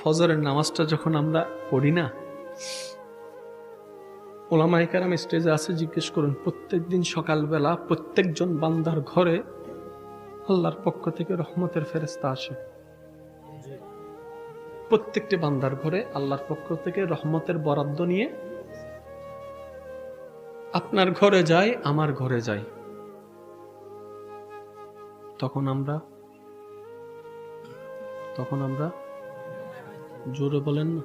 ফজরের নামাজটা যখন আমরা পড়ি না, ওলামায়ে কেরাম স্টেজে আছে, জিজ্ঞেস করুন প্রত্যেকদিন সকালবেলা প্রত্যেকজন বান্দার ঘরে আল্লাহর পক্ষ থেকে রহমতের ফেরেশতা আসে। প্রত্যেকটি বান্দার ঘরে আল্লাহর পক্ষ থেকে রহমতের বরাদ্দ নিয়ে আপনার ঘরে যায়, আমার ঘরে যায়। তখন আমরা জোরে বলেন না,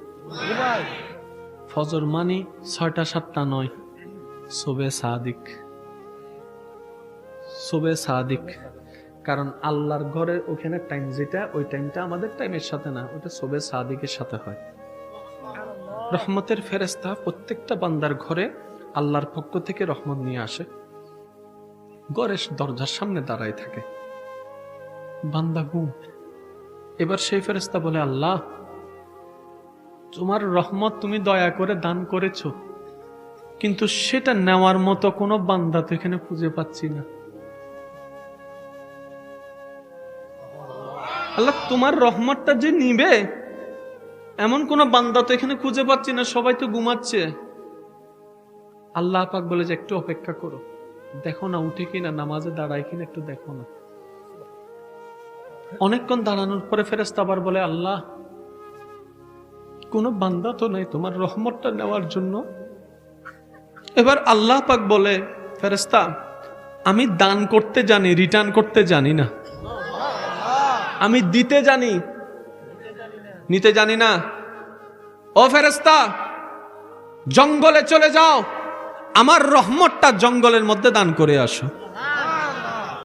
ফজর মানে 6টা 7টা নয়, শোবে সাদিক। কারণ আল্লাহর ঘরের ওখানে টাইম যেটা, ওই টাইমটা আমাদের টাইমের সাথে না, ওটা শোবে সাদিকের সাথে হয়। রহমতের ফেরেশতা প্রত্যেকটা বান্দার ঘরে আল্লাহর পক্ষ থেকে রহমত নিয়ে আসে, ঘরের দরজার সামনে দাঁড়ায় থাকে। বান্দা ঘুম। এবার সেই ফেরেশতা বলে, আল্লাহ তোমার রহমত তুমি দয়া করে দান করেছো, কিন্তু সেটা নেওয়ার মতো কোনো বান্দা তো এখানে খুঁজে পাচ্ছি না। আল্লাহ তোমার রহমতটা যে নিবে এমন কোন বান্দা তো এখানে খুঁজে পাচ্ছি না, সবাই তো ঘুমাচ্ছে। আল্লাহ পাক বলে যে একটু অপেক্ষা করো, দেখো না উঠে কিনা, নামাজে দাঁড়ায় কিনা, একটু দেখো না। অনেকক্ষণ দাঁড়ানোর পরে ফেরেশতা আবার বলে, আল্লাহ কোন বান্দা তো নাই তোমার রহমতটা নেওয়ার জন্য। এবার আল্লাহ পাক বলে, ফেরেশতা আমি দান করতে জানি, রিটার্ন করতে জানি না। আমি দিতে জানি, নিতে জানি না। ও ফেরেশতা জঙ্গলে চলে যাও, আমার রহমতটা জঙ্গলের মধ্যে দান করে আসো।